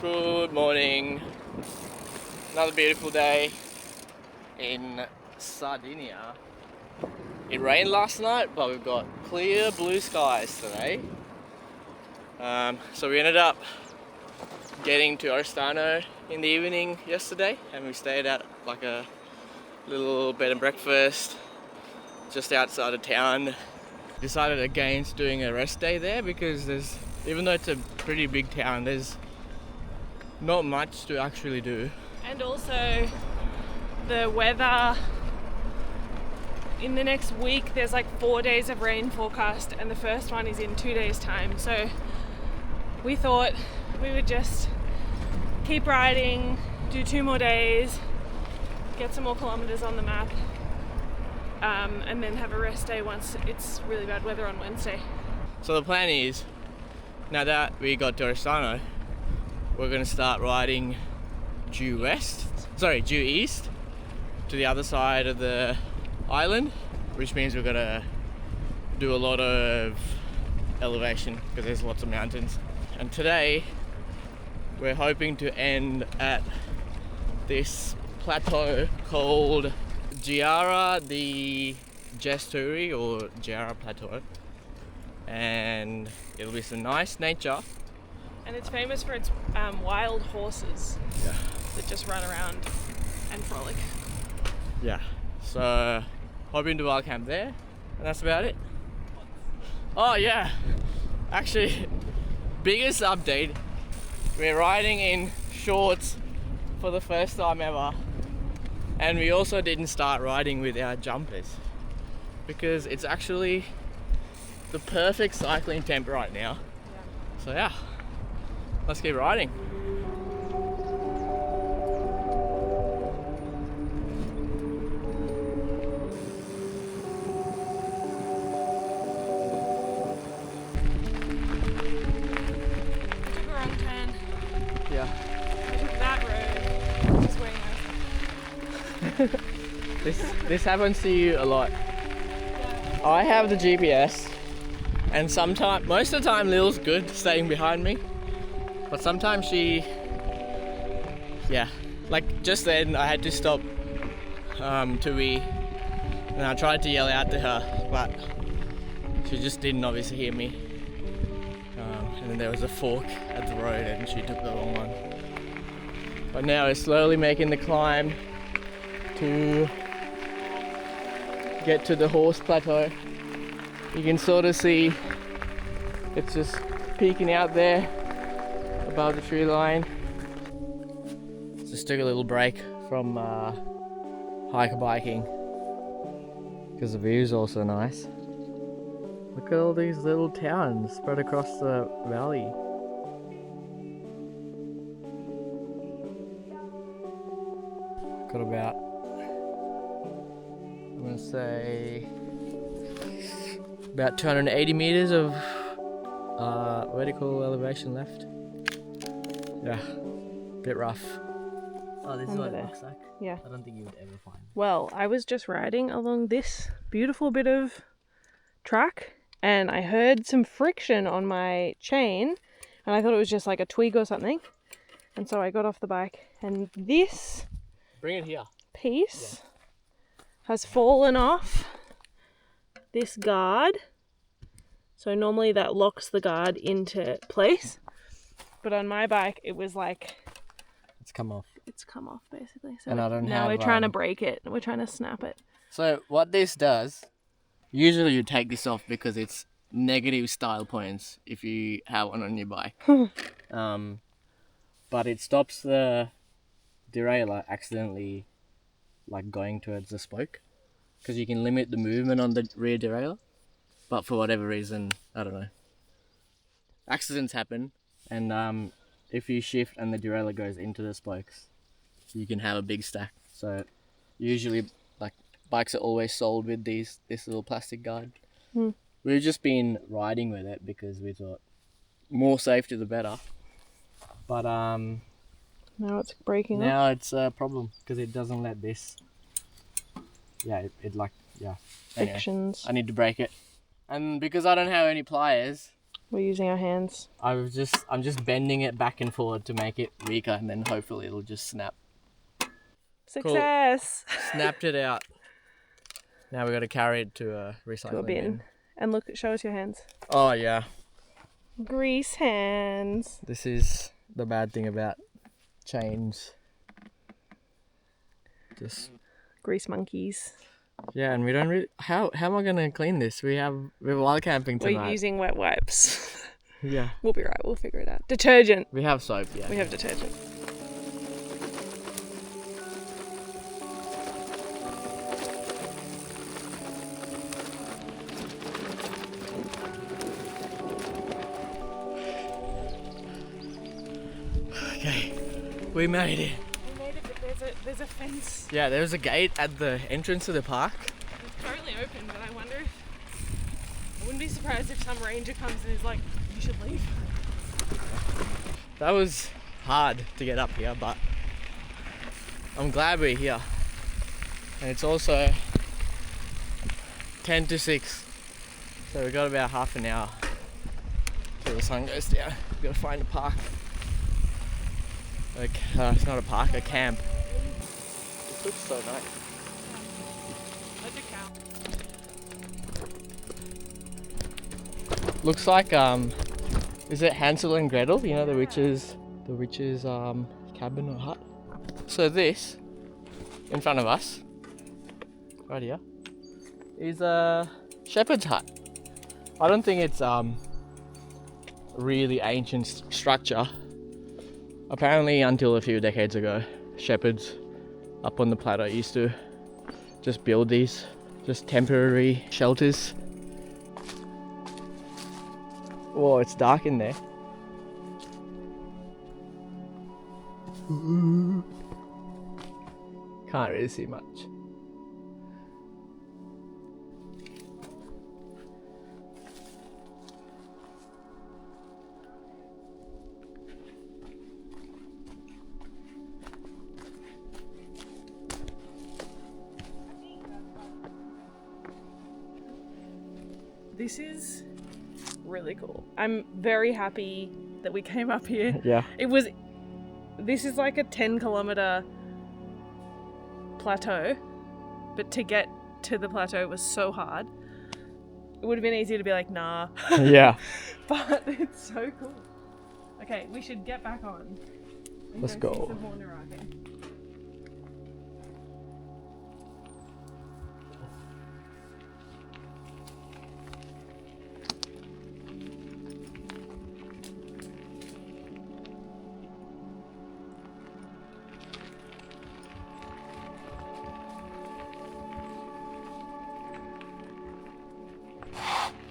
Good morning. Another beautiful day in Sardinia. It rained last night, but we've got clear blue skies today. So we ended up getting to Oristano in the evening yesterday, and we stayed at like a little bed and breakfast just outside of town. Decided against doing a rest day there because even though it's a pretty big town, there's not much to actually do. And also the weather in the next week, there's like 4 days of rain forecast, and the first one is in 2 days time. So we thought we would just keep riding, do 2 more days, get some more kilometers on the map, and then have a rest day once it's really bad weather on Wednesday. So the plan is, now that we got to Oristano, we're going to start riding due east to the other side of the island, which means we're going to do a lot of elevation because there's lots of mountains. And today we're hoping to end at this plateau called Giara di Gesturi, or Giara Plateau, and it'll be some nice nature. And it's famous for its wild horses that just run around and frolic. Yeah, so hoping to wild camp there, and that's about it. Oh yeah, actually, biggest update, we're riding in shorts for the first time ever, and we also didn't start riding with our jumpers because it's actually the perfect cycling temp right now. So yeah, let's keep riding. Took a wrong turn. Yeah. I took that road. Just waiting. This happens to you a lot. I have the GPS, and most of the time Lil's good staying behind me, but sometimes like just then I had to stop to wee, and I tried to yell out to her, but she just didn't obviously hear me. And then there was a fork at the road and she took the wrong one. But now we're slowly making the climb to get to the horse plateau. You can sort of see it's just peeking out there above the tree line. Just took a little break from hiker biking because the view is also nice. Look at all these little towns spread across the valley. Got about, I'm gonna say, about 280 meters of vertical elevation left. Yeah, bit rough. Oh, this is what it looks like. Yeah. I don't think you would ever find it. Well, I was just riding along this beautiful bit of track, and I heard some friction on my chain, and I thought it was just like a twig or something. And so I got off the bike, and this Bring it here. piece has fallen off this guard. So normally that locks the guard into place, but on my bike it was like It's come off. it's come off basically. So And I don't now have, we're trying to break it. We're trying to snap it. So what this does, usually you take this off because it's negative style points if you have one on your bike. But it stops the derailleur accidentally like going towards the spoke, because you can limit the movement on the rear derailleur. But for whatever reason, I don't know, accidents happen, and if you shift and the derailleur goes into the spokes, you can have a big stack. So usually, like, bikes are always sold with this little plastic guard. We've just been riding with it because we thought more safety the better. But Now it's breaking off. now it's a problem because it doesn't let this. Yeah, Anyway, Frictions. I need to break it, and because I don't have any pliers, We're using our hands. I'm just bending it back and forward to make it weaker, and then hopefully it'll just snap. Success! Cool. Snapped it out. Now we got to carry it to a recycling To a bin. And look, show us your hands. Oh yeah. Grease hands. This is the bad thing about chains. Just Grease monkeys. yeah, and we don't really. How am I gonna clean this? We're wild camping tonight. We're using wet wipes. Yeah. We'll be right. We'll figure it out. Detergent. We have soap. Yeah. We have detergent. Okay, we made it. We made it, but there's a fence. Yeah, there's a gate at the entrance to the park. It's currently open, but I wonder if... I wouldn't be surprised if some ranger comes and is like, you should leave. That was hard to get up here, but I'm glad we're here. And it's also 10 to 6, so we've got about half an hour till the sun goes down. We've got to find a park. Like, it's not a park, a camp. It looks so nice. Let it count. Looks like is it Hansel and Gretel? You know, the witch's cabin or hut. So this in front of us, right here, is a shepherd's hut. I don't think it's really ancient structure. Apparently, until a few decades ago, shepherds up on the plateau used to just build these just temporary shelters. Whoa, it's dark in there. Can't really see much. This is really cool. I'm very happy that we came up here. Yeah. This is like a 10-kilometer plateau, but to get to the plateau was so hard. It would have been easier to be like, nah. Yeah. But it's so cool. Okay, we should get back on. and Let's see go. some more Nuragic.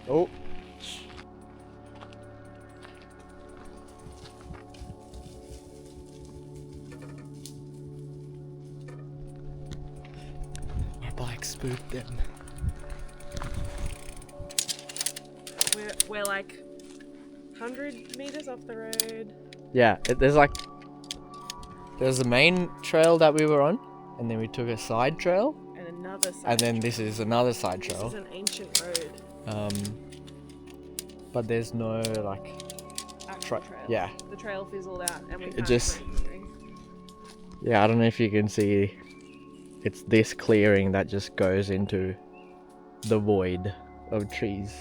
Oh. My bike spooked them. We're like 100 meters off the road. Yeah, there's the main trail that we were on, and then we took a side trail, And another side. and then this is another side This trail. is an ancient road. But there's no like, Actual trail. yeah. The trail fizzled out and we It found just- greenery. Yeah, I don't know if you can see, it's this clearing that just goes into the void of trees.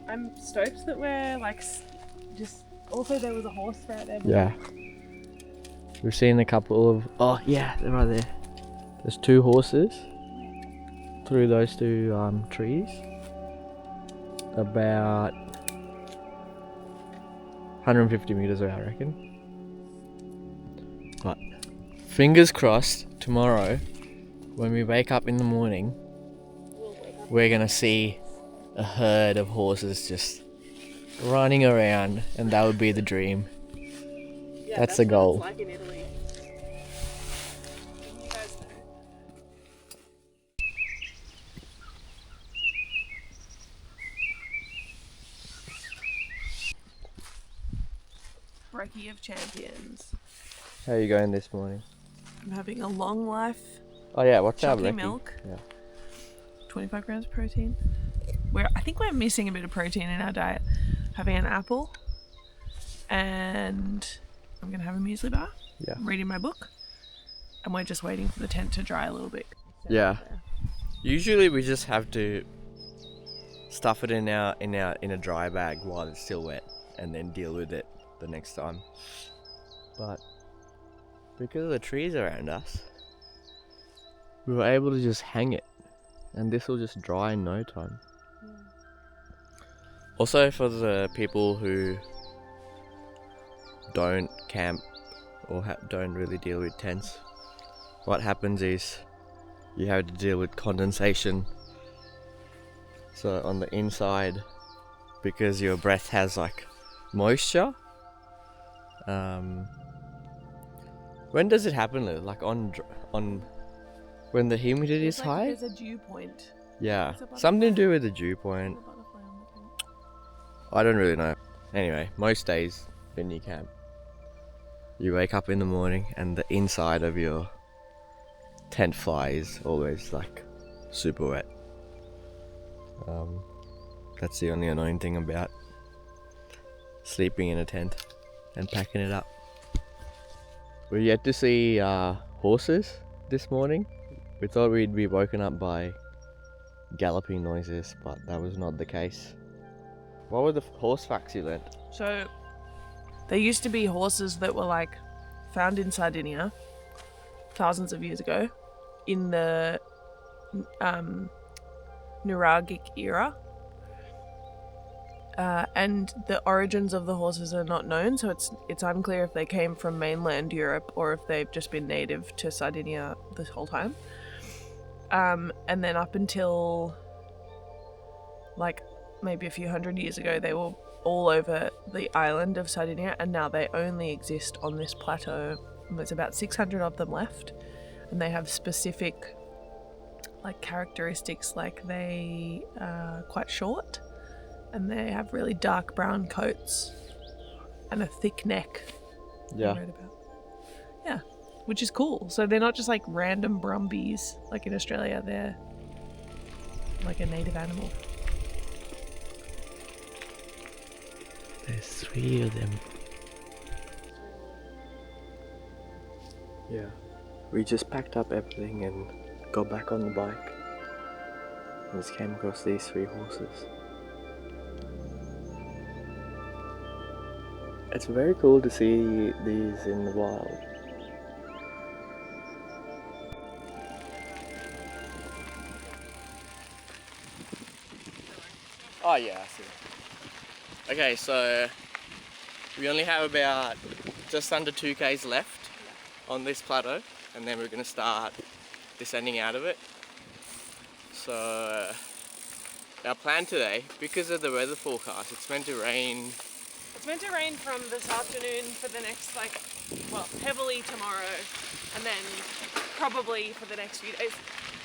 I'm stoked that we're like just. Also, there was a horse right there. Yeah. We've seen a couple of, oh yeah, they're right there. There's 2 horses through those 2 trees. About 150 meters away, I reckon. But fingers crossed, tomorrow, when we wake up in the morning, we're gonna see a herd of horses just running around, and that would be the dream. Yeah, That's the goal. What it's like in Italy. You guys know. Brekkie of champions. How are you going this morning? I'm having a long life Oh yeah, what's our chalky brekkie? milk. Yeah. 25 grams of protein. I think we're missing a bit of protein in our diet. having an apple, and I'm gonna have a muesli bar. Yeah. I'm reading my book, and we're just waiting for the tent to dry a little bit. Yeah. Usually we just have to stuff it in a dry bag while it's still wet, and then deal with it the next time. But because of the trees around us, we were able to just hang it, and this will just dry in no time. Also, for the people who don't camp or don't really deal with tents, what happens is you have to deal with condensation. So on the inside, because your breath has like moisture, when does it happen, Lil? Like on when the humidity is high? There's a dew point. Yeah, something to do with the dew point. I don't really know. Anyway, most days when you camp, you wake up in the morning and the inside of your tent fly is always like super wet. That's the only annoying thing about sleeping in a tent and packing it up. We're yet to see horses this morning. We thought we'd be woken up by galloping noises, but that was not the case. What were the horse facts you learned? So, there used to be horses that were like found in Sardinia thousands of years ago in the Nuragic era. And the origins of the horses are not known, so it's unclear if they came from mainland Europe or if they've just been native to Sardinia this whole time. And then up until like maybe a few hundred years ago, they were all over the island of Sardinia, and now they only exist on this plateau. And there's about 600 of them left, and they have specific like characteristics, like they are quite short, and they have really dark brown coats and a thick neck. Yeah. I read about. Yeah, which is cool. So they're not just like random brumbies like in Australia. They're like a native animal. There's 3 of them. Yeah. We just packed up everything and got back on the bike. And just came across these 3 horses. It's very cool to see these in the wild. Oh yeah, I see. Okay, so we only have about just under 2 k's left on this plateau, and then we're going to start descending out of it. So our plan today, because of the weather forecast, it's meant to rain. It's meant to rain from this afternoon for the next heavily tomorrow, and then probably for the next few days.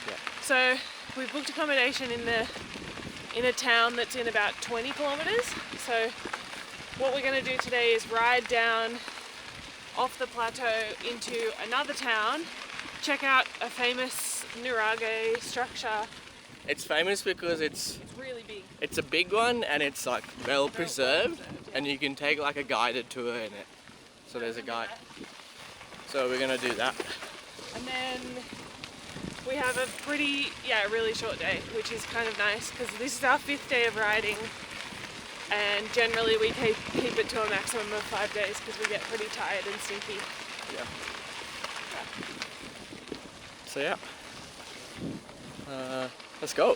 Yeah. So we've booked accommodation in a town that's in about 20 kilometers. So what we're going to do today is ride down off the plateau into another town, check out a famous Nurage structure. It's famous because it's really big. It's a big one, and it's like well preserved, and you can take like a guided tour in it. So there's a guide. So we're going to do that. And then we have a really short day, which is kind of nice because this is our 5th day of riding, and generally we keep it to a maximum of 5 days because we get pretty tired and stinky. Yeah. So yeah, let's go.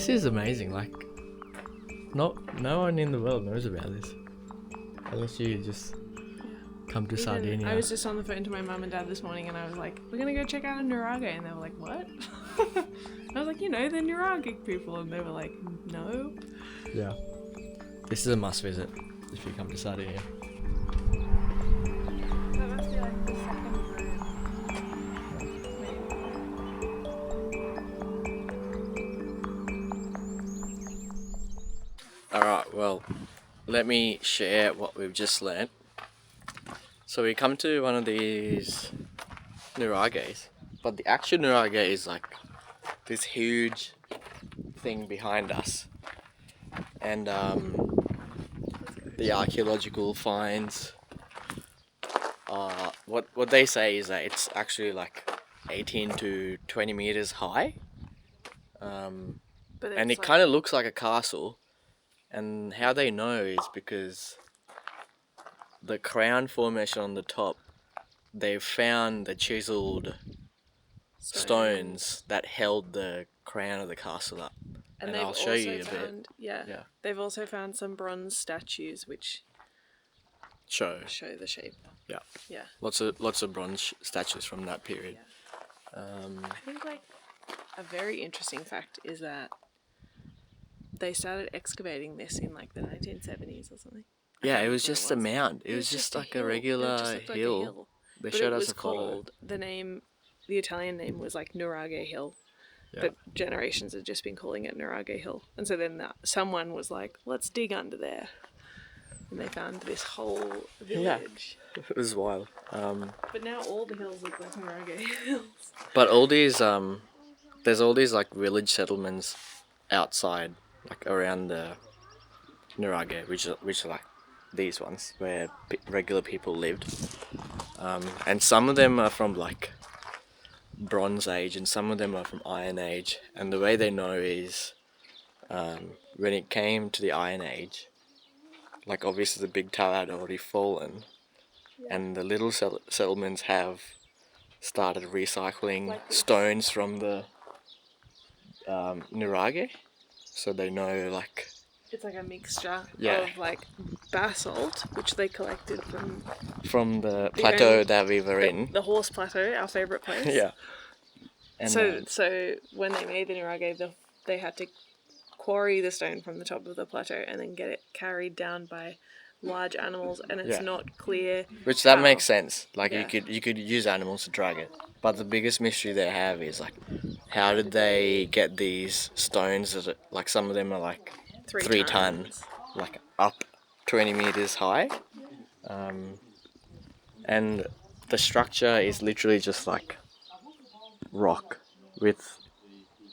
This is amazing. Like, no one in the world knows about this, unless you just come to Sardinia. I was just on the phone to my mum and dad this morning, and I was like, "We're gonna go check out Nurage," and they were like, "What?" I was like, "You know, the Nuragic people," and they were like, "No." Yeah. This is a must visit if you come to Sardinia. That must be like the second Alright, well, let me share what we've just learnt. So we come to one of these Nurages, but the actual Nurage is like this huge thing behind us. And the archaeological finds, what they say is that it's actually like 18 to 20 meters high. But And it kind of looks like a castle. And how they know is because the crown formation on the top, they've found the chiseled stones that held the crown of the castle up. And I'll show you a bit. Yeah. They've also found some bronze statues which Show the shape. Yeah. Yeah. Lots of bronze statues from that period. I think like a very interesting fact is that they started excavating this in like the 1970s or something. Yeah, it was just a mound. It was just like a regular hill. They showed us a photo. The Italian name was like Nurage Hill. Yeah. But generations had just been calling it Nurage Hill. And so then someone was like, let's dig under there. And they found this whole village. Yeah. It was wild. But now all the hills look like Nurage Hills. But all these, there's all these like village settlements outside, like around the Nurage, which are like these ones where regular people lived. And some of them are from like Bronze Age and some of them are from Iron Age. And the way they know is when it came to the Iron Age, like obviously the big tower had already fallen, and the little settlements have started recycling like stones from the Nurage, so they know like it's like a mixture of like basalt, which they collected from the plateau that we were in, the horse plateau, our favourite place. Yeah. And so when they made the Nurage, they had to quarry the stone from the top of the plateau and then get it carried down by large animals, and it's not clear. Which that makes sense. Like you could use animals to drag it, but the biggest mystery they have is like, how did they get these stones that like some of them are like 3 tons, like up 20 meters high, and the structure is literally just like rock with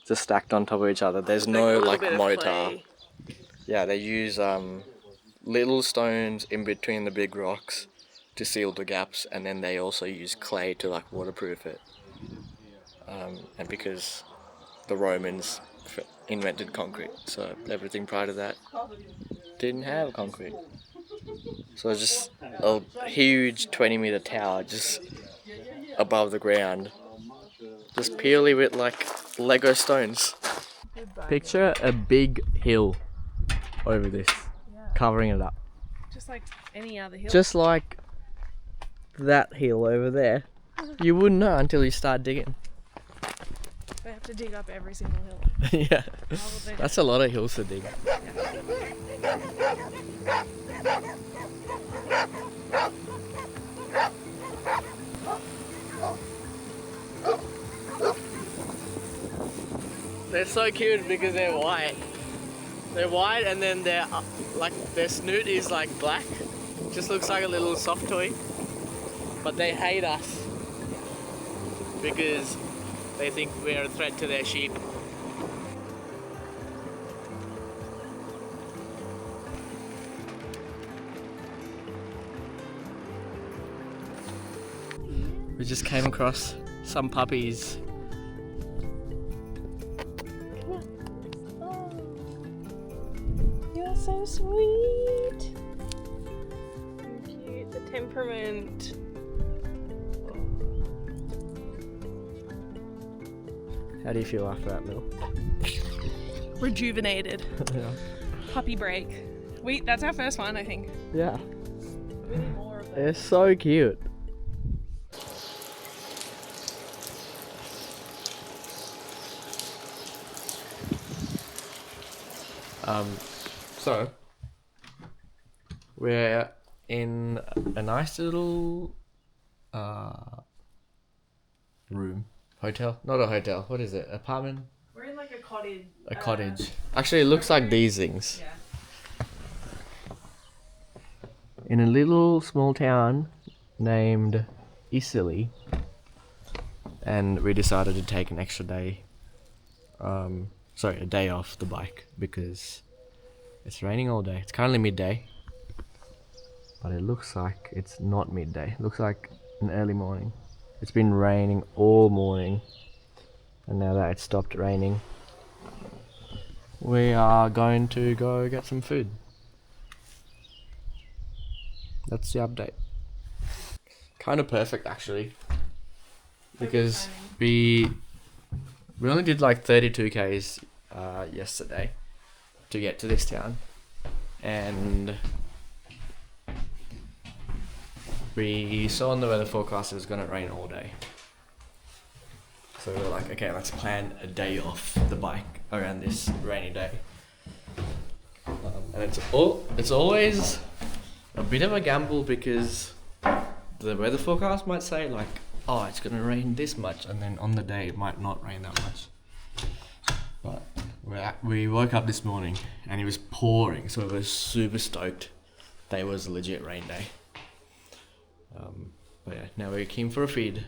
just stacked on top of each other. There's no like mortar. Yeah, they use little stones in between the big rocks to seal the gaps, and then they also use clay to like waterproof it. And because the Romans invented concrete, so everything prior to that didn't have concrete. So it's just a huge 20-meter tower just above the ground, just purely with like Lego stones. Picture a big hill over this, covering it up. Just like any other hill. Just like that hill over there. You wouldn't know until you start digging. They have to dig up every single hill. Yeah, that's a lot of hills to dig. They're so cute because they're white. They're white, and then they're like their snoot is like black. Just looks like a little soft toy. But they hate us because they think we're a threat to their sheep. We just came across some puppies. You're so sweet. You're cute. The temperament. How do you feel after that, Bill? rejuvenated. Yeah. Puppy break. That's our first one, I think. Yeah. We need more of them. They're so cute. So we're in a nice little room. Hotel? Not a hotel. What is it? Apartment? We're in like a cottage. A cottage. Actually, it looks like these things. Yeah. In a little small town named Isili. And we decided to take an extra day. A day off the bike because it's raining all day. It's currently midday. But it looks like it's not midday. It looks like an early morning. It's been raining all morning. And now that it's stopped raining, we are going to go get some food. That's the update. Kind of perfect actually. Because we only did like 32 k's yesterday to get to this town. And we saw on the weather forecast it was going to rain all day. So we were like, okay, let's plan a day off the bike around this rainy day. And it's always a bit of a gamble because the weather forecast might say like, oh, it's going to rain this much, and then on the day it might not rain that much. But we woke up this morning and it was pouring, so we were super stoked that it was a legit rain day. But yeah, now we're keen for a feed.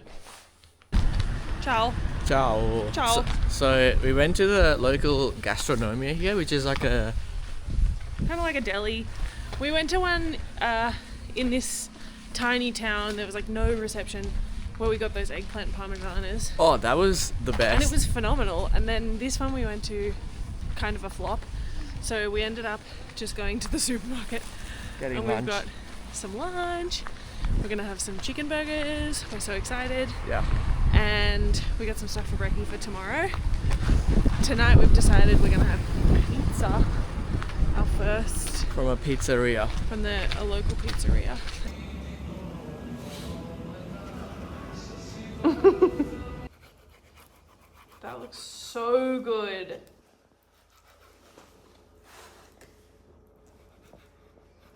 Ciao. Ciao. Ciao. So we went to the local gastronomia here, which is like a... Kind of like a deli. We went to one in this tiny town. There was like no reception where we got those eggplant parmesanas. Oh, that was the best. And it was phenomenal. And then this one we went to, kind of a flop. So we ended up just going to the supermarket. Getting and lunch. we've got some lunch. We're going to have some chicken burgers. We're so excited. Yeah. And we got some stuff for brekkie for tomorrow. Tonight we've decided we're going to have pizza. Our first. From a pizzeria. From a local pizzeria. That looks so good.